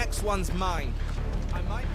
next one's mine. I might...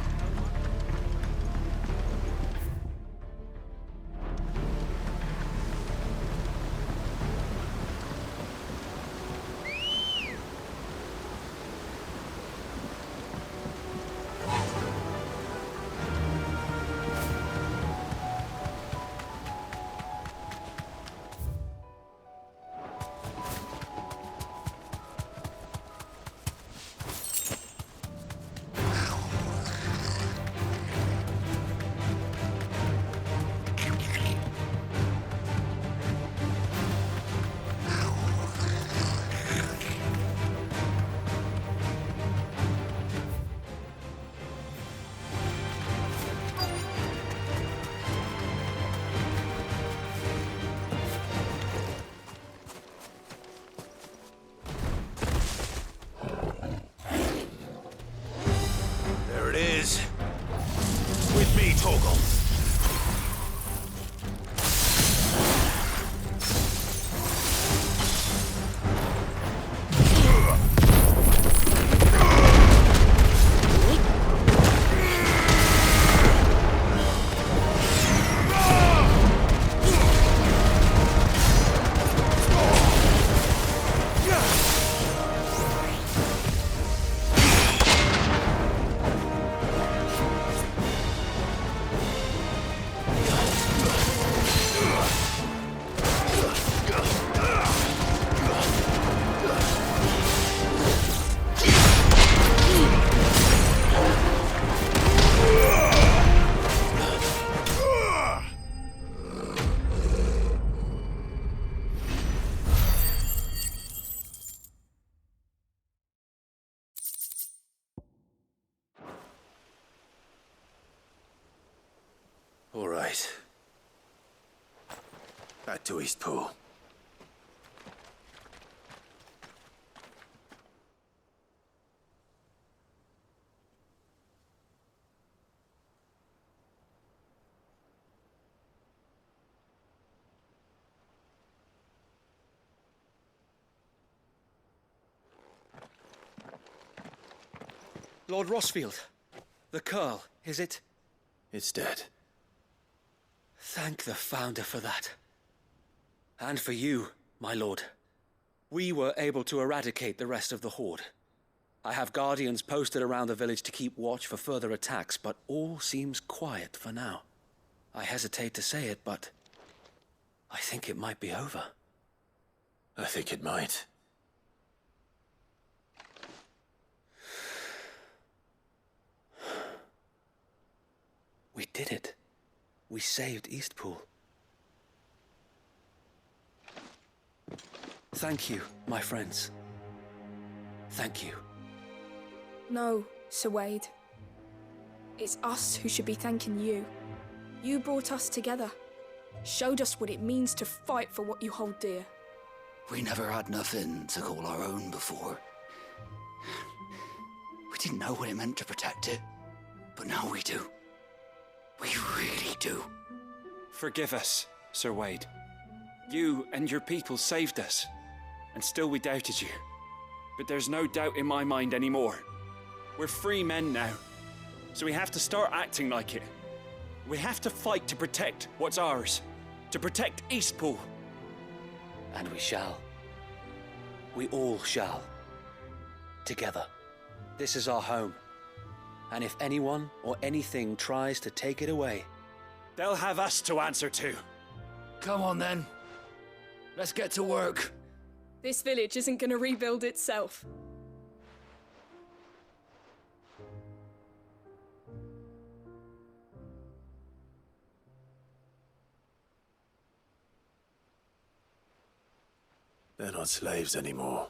With me, Torgal. All right. Back to Eastpool. Lord Rossfield, the Curl, is it? It's dead. Thank the Founder for that. And for you, my lord. We were able to eradicate the rest of the Horde. I have guardians posted around the village to keep watch for further attacks, but all seems quiet for now. I hesitate to say it, but I think it might be over. I think it might. We did it. We saved Eastpool. Thank you, my friends. Thank you. No, Sir Wade. It's us who should be thanking you. You brought us together. Showed us what it means to fight for what you hold dear. We never had nothing to call our own before. We didn't know what it meant to protect it, but now we do. We really do. Forgive us, Sir Wade. You and your people saved us, and still we doubted you. But there's no doubt in my mind anymore. We're free men now, so we have to start acting like it. We have to fight to protect what's ours, to protect Eastpool. And we shall. We all shall. Together. This is our home. And if anyone or anything tries to take it away, they'll have us to answer to. Come on then. Let's get to work. This village isn't gonna rebuild itself. They're not slaves anymore.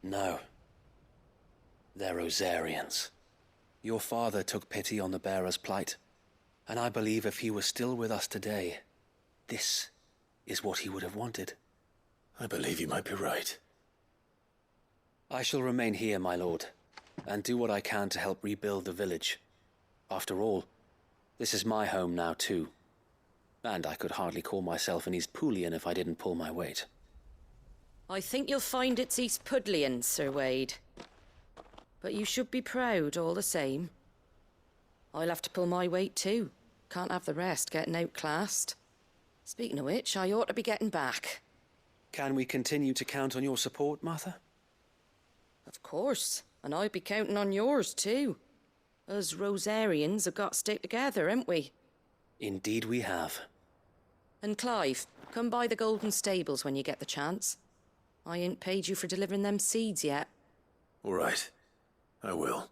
no. They're Rosarians. Your father took pity on the bearer's plight, and I believe if he was still with us today, this is what he would have wanted. I believe you might be right. I shall remain here, my lord, and do what I can to help rebuild the village. After all, this is my home now too, and I could hardly call myself an Eastpoolian if I didn't pull my weight. I think you'll find it's East Pudlian, Sir Wade. but you should be proud all the same. I'll have to pull my weight too. Can't have the rest getting outclassed. Speaking of which, I ought to be getting back. Can we continue to count on your support, Martha? Of course, and I'd be counting on yours too. Us Rosarians have got to stick together, haven't we? Indeed we have. And Clive, come by the Golden Stables when you get the chance. I ain't paid you for delivering them seeds yet. All right. I will.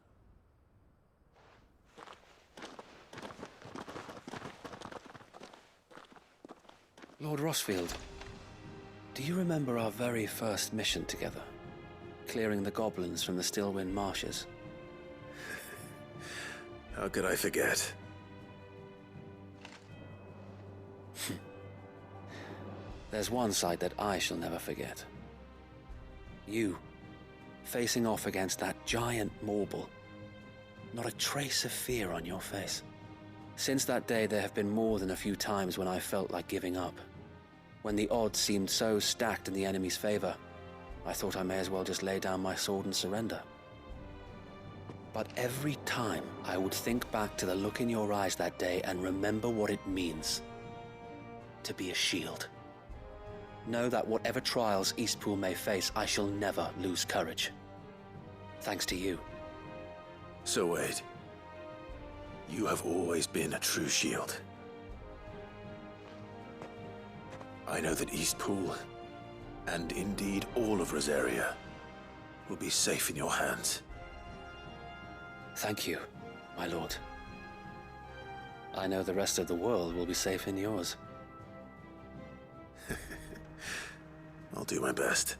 Lord Rossfield, do you remember our very first mission together? Clearing the goblins from the Stillwind marshes? How could I forget? There's one sight that I shall never forget. You, facing off against that giant Morble. Not a trace of fear on your face. Since that day, there have been more than a few times when I felt like giving up. When the odds seemed so stacked in the enemy's favor, I thought I may as well just lay down my sword and surrender. But every time I would think back to the look in your eyes that day and remember what it means to be a shield. Know that whatever trials Eastpool may face, I shall never lose courage. Thanks to you. So Wade, you have always been a true shield. I know that Eastpool, and indeed all of Rosaria, will be safe in your hands. Thank you, my lord. I know the rest of the world will be safe in yours. I'll do my best.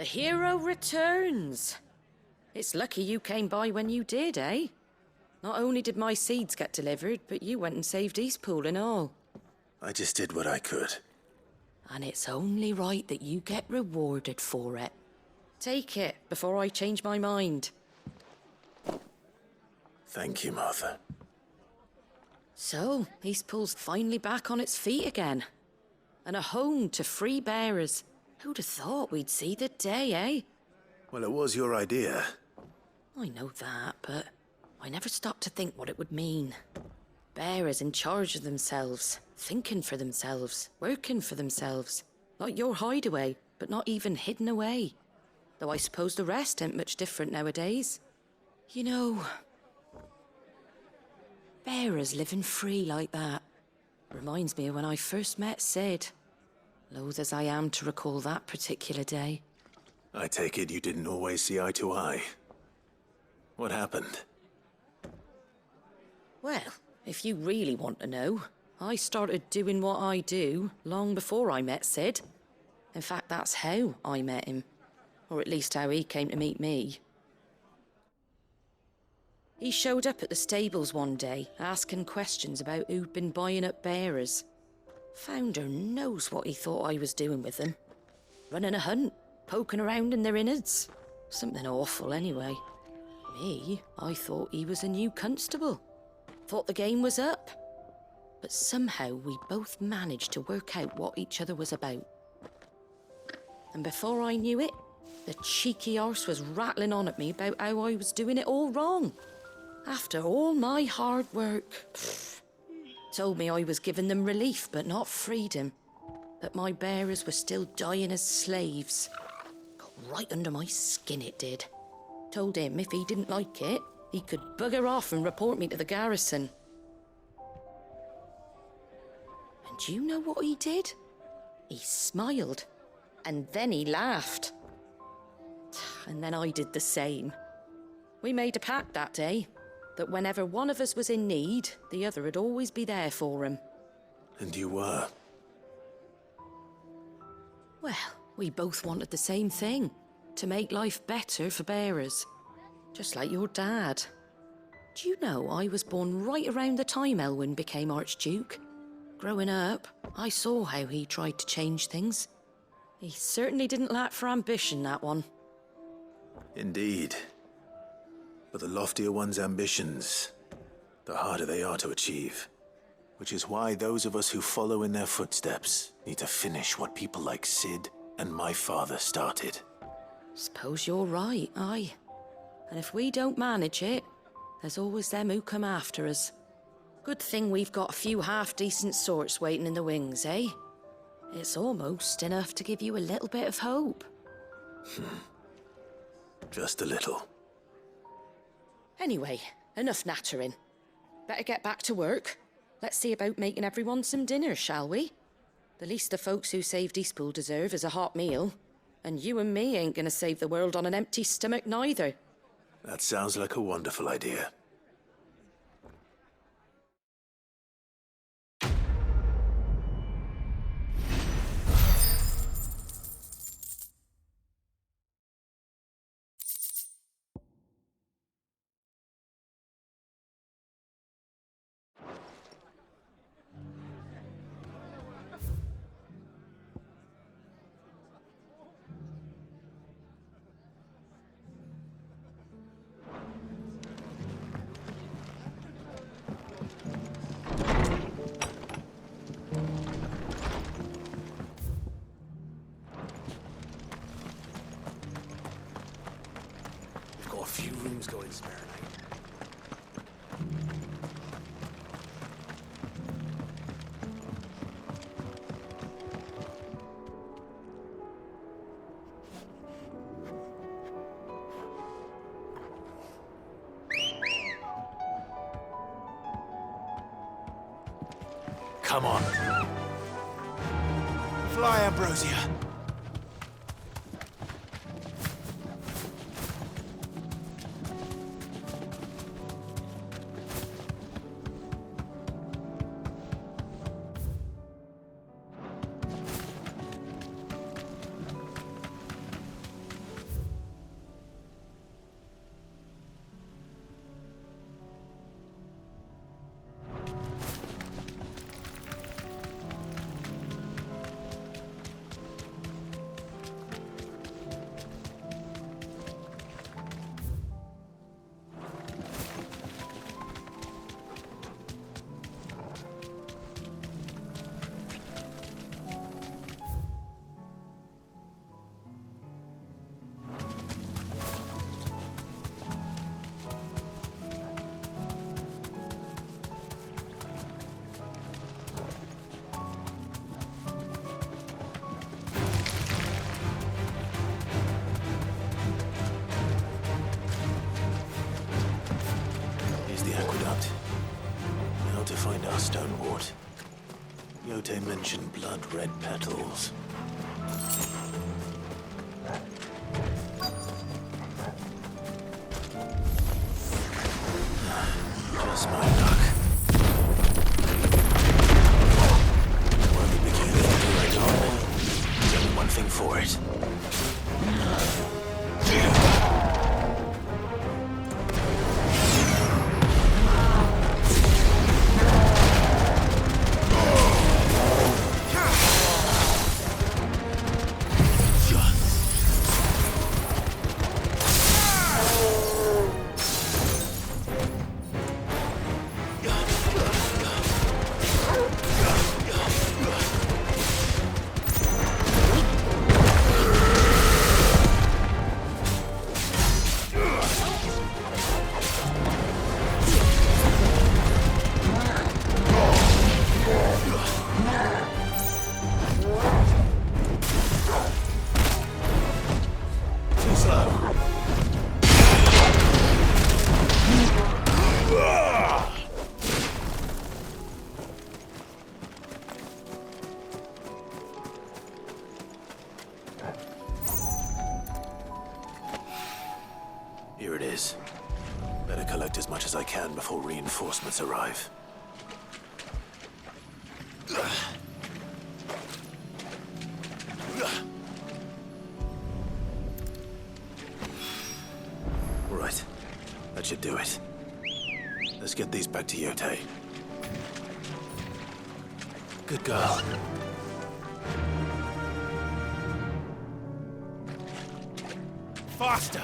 The hero returns. It's lucky you came by when you did, eh? Not only did my seeds get delivered, but you went and saved Eastpool and all. I just did what I could. And it's only right that you get rewarded for it. Take it before I change my mind. Thank you, Martha. So, Eastpool's finally back on its feet again. And a home to free bearers. Who'd have thought we'd see the day, eh? Well, it was your idea. I know that, but I never stopped to think what it would mean. Bearers in charge of themselves, thinking for themselves, working for themselves. Like your hideaway, but not even hidden away. Though I suppose the rest ain't much different nowadays. You know, bearers living free like that reminds me of when I first met Sid. Loath as I am to recall that particular day. I take it you didn't always see eye to eye. What happened? Well, if you really want to know, I started doing what I do long before I met Sid. In fact, that's how I met him. Or at least how he came to meet me. He showed up at the stables one day, asking questions about who'd been buying up bearers. Founder knows what he thought I was doing with them. Running a hunt, poking around in their innards. Something awful anyway. Me, I thought he was a new constable. Thought the game was up. But somehow we both managed to work out what each other was about. And before I knew it, the cheeky arse was rattling on at me about how I was doing it all wrong. After all my hard work. Told me I was giving them relief, but not freedom. That my bearers were still dying as slaves. Got right under my skin, it did. Told him if he didn't like it, he could bugger off and report me to the garrison. Do you know what he did? He smiled, and then he laughed. And then I did the same. We made a pact that day, that whenever one of us was in need, the other would always be there for him. And you were? Well, we both wanted the same thing, to make life better for bearers. Just like your dad. Do you know I was born right around the time Elwyn became Archduke? Growing up, I saw how he tried to change things. He certainly didn't lack for ambition, that one. Indeed. But the loftier one's ambitions, the harder they are to achieve. Which is why those of us who follow in their footsteps need to finish what people like Sid and my father started. Suppose you're right, aye. And if we don't manage it, there's always them who come after us. Good thing we've got a few half-decent sorts waiting in the wings, eh? It's almost enough to give you a little bit of hope. Just a little. Anyway, enough nattering. Better get back to work. Let's see about making everyone some dinner, shall we? The least the folks who saved Eastpool deserve is a hot meal. And you and me ain't gonna save the world on an empty stomach neither. That sounds like a wonderful idea. A few rooms going spare night. Come on. Fly, Ambrosia. To find our stonewort. Yote mentioned blood-red petals. Just my luck. Won't be picking anything right on. There's only one thing for it. Here it is. Better collect as much as I can before reinforcements arrive. Right. That should do it. Let's get these back to Yote. Good girl. Faster!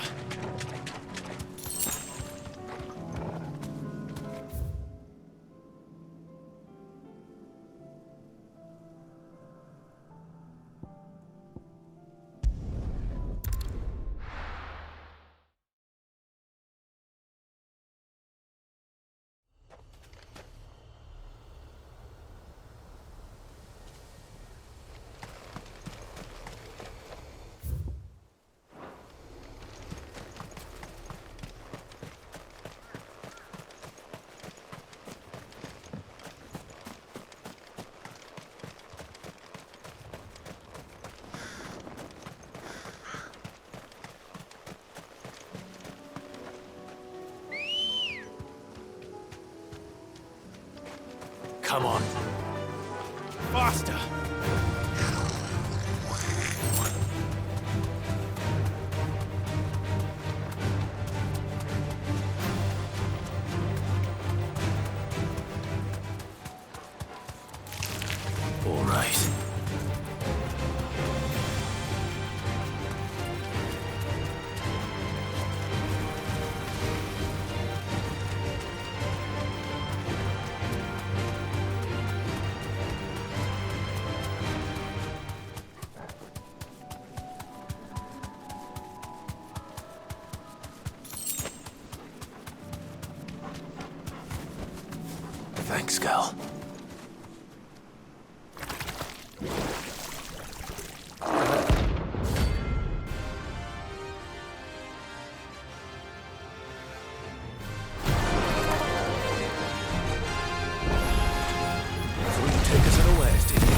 Come on. Faster! All right. Thanks, Gal. So you take us unawares, did you?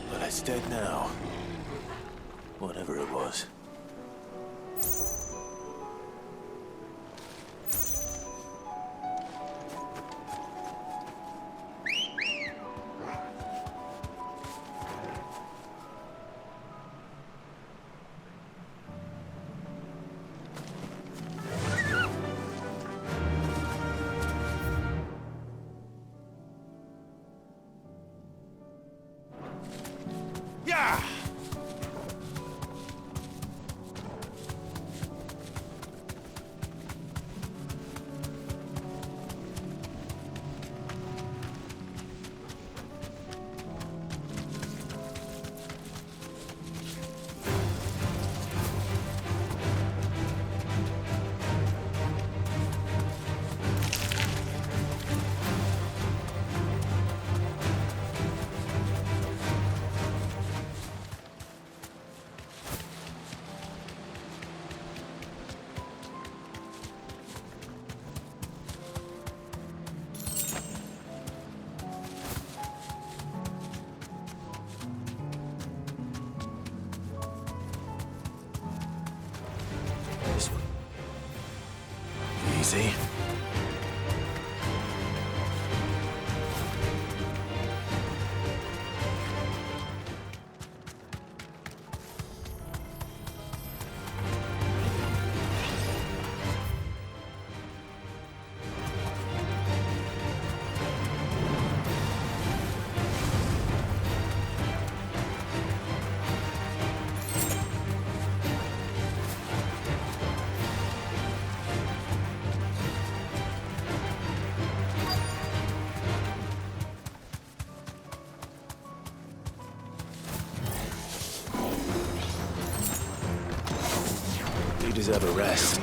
But it's dead now. Whatever it was. This one. Easy. You deserve a rest.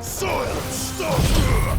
Soil stone!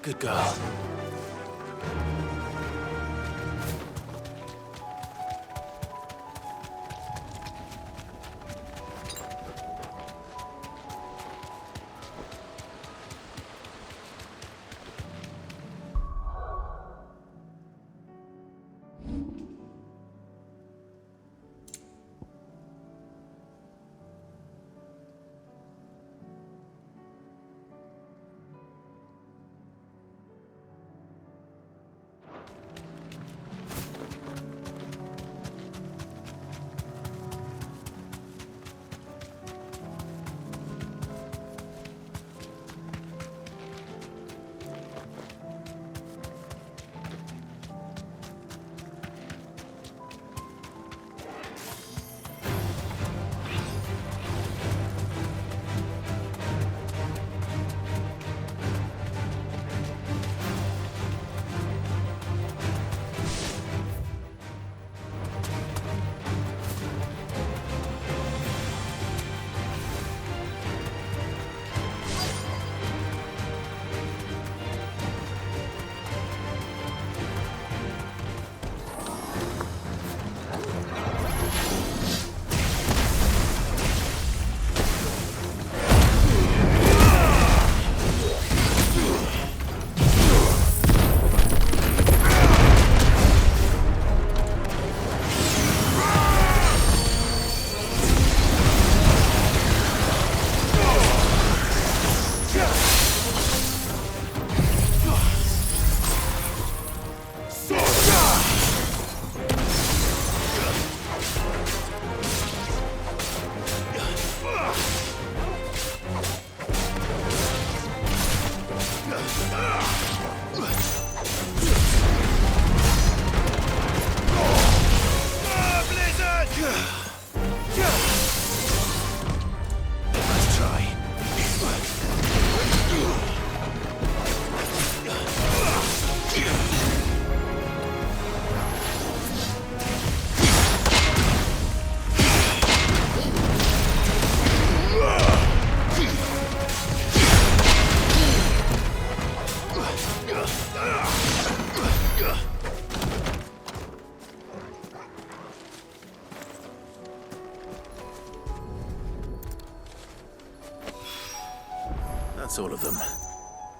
Good girl. That's all of them.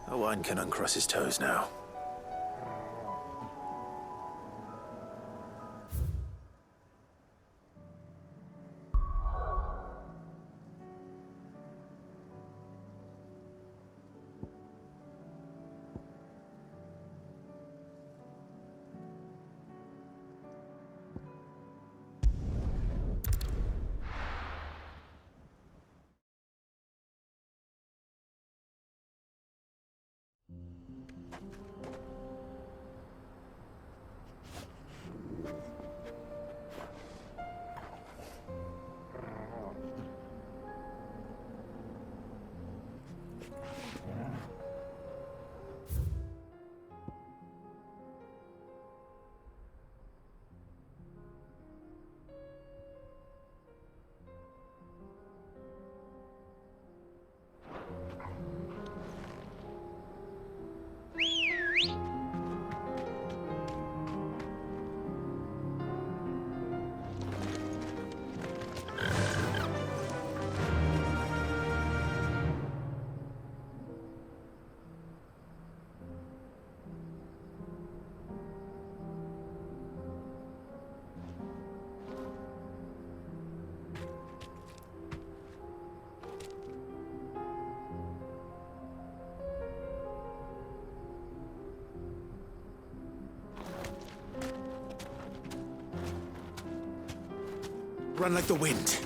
Owain can uncross his toes now. Run like the wind.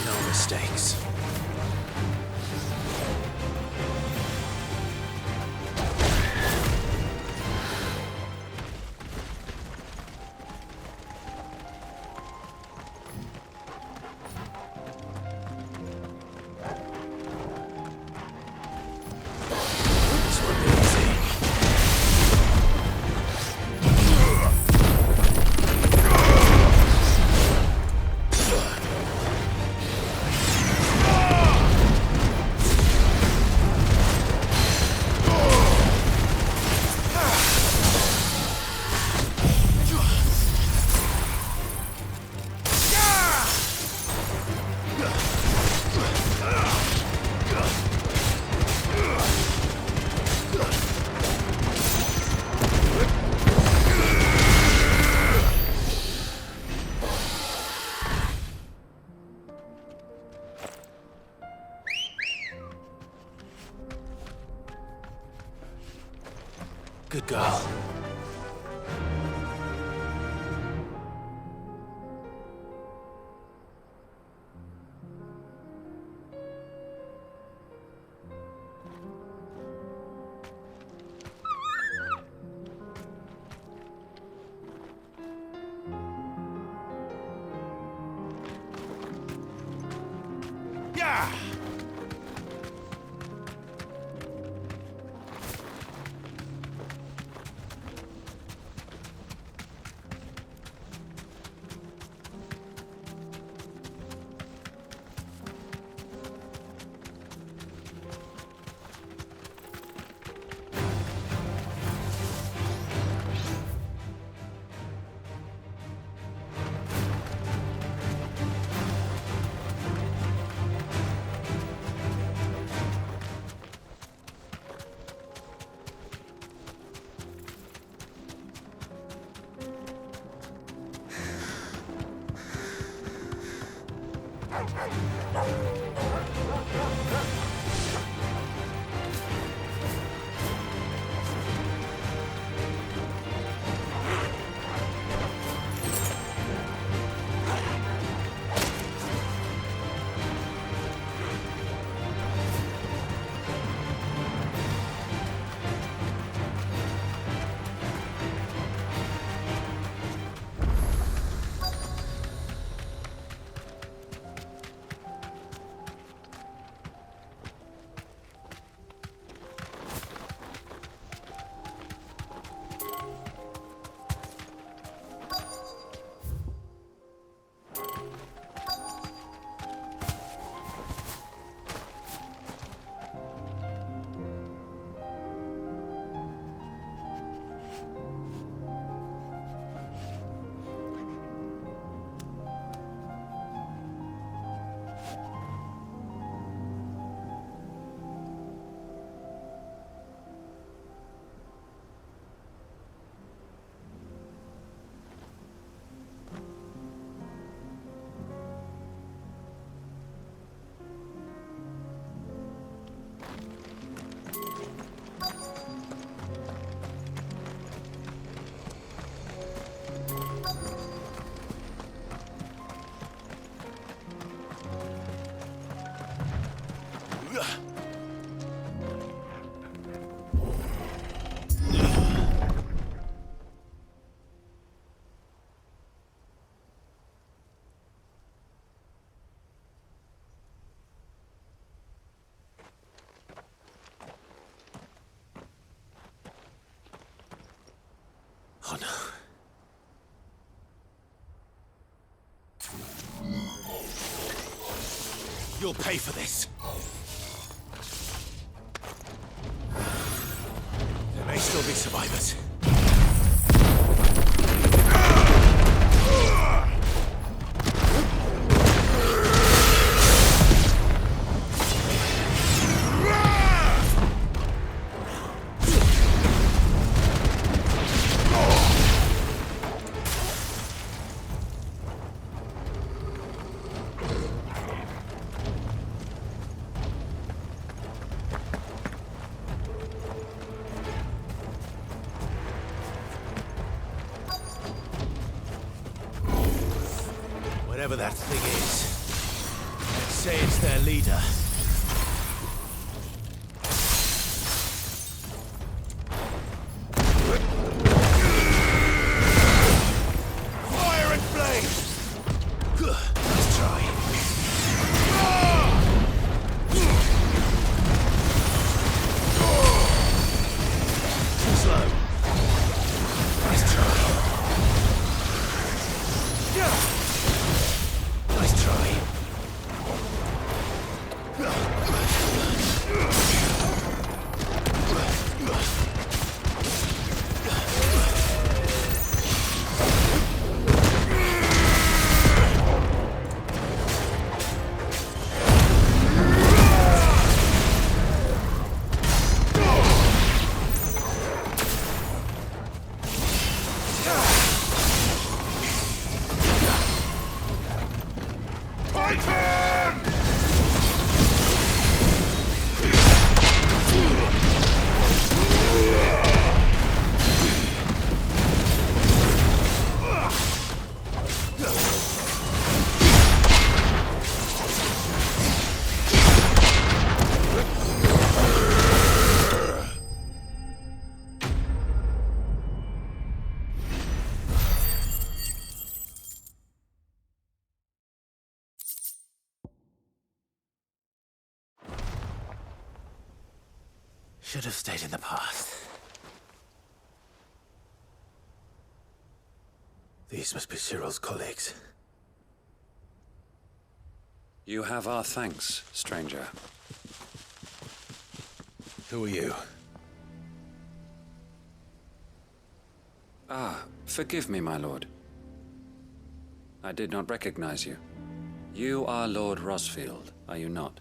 No mistakes. Good girl. Yeah! Oh no. You'll pay for this. There may still be survivors. Whatever that thing is, let's say it's their leader. Fire and flame! Let's try. Too slow. Let's try. Nice try. should have stayed in the past. These must be Cyril's colleagues. You have our thanks, stranger. Who are you? Ah, forgive me, my lord. I did not recognize you. You are Lord Rosfield, are you not?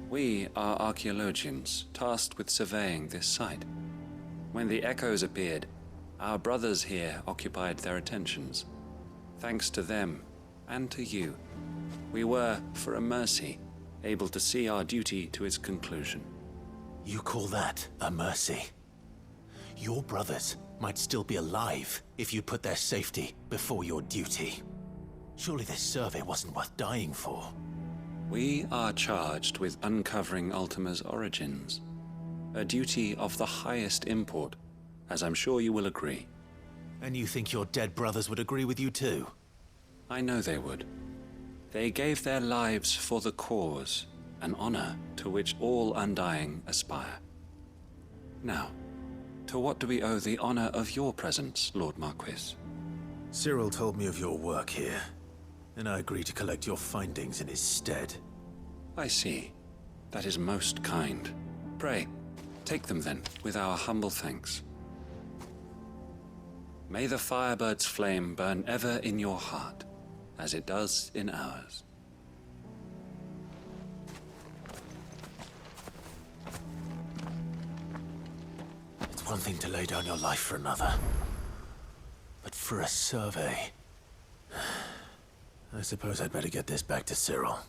We are archaeologians, tasked with surveying this site. When the echoes appeared, our brothers here occupied their attentions. Thanks to them, and to you, we were, for a mercy, able to see our duty to its conclusion. You call that a mercy? Your brothers might still be alive if you put their safety before your duty. Surely this survey wasn't worth dying for. We are charged with uncovering Ultima's origins. A duty of the highest import, as I'm sure you will agree. And you think your dead brothers would agree with you too? I know they would. They gave their lives for the cause, an honor to which all Undying aspire. Now, to what do we owe the honor of your presence, Lord Marquis? Cyril told me of your work here, and I agreed to collect your findings in his stead. I see. That is most kind. Pray, take them then, with our humble thanks. May the Firebird's flame burn ever in your heart, as it does in ours. It's one thing to lay down your life for another, but for a survey... I suppose I'd better get this back to Cyril.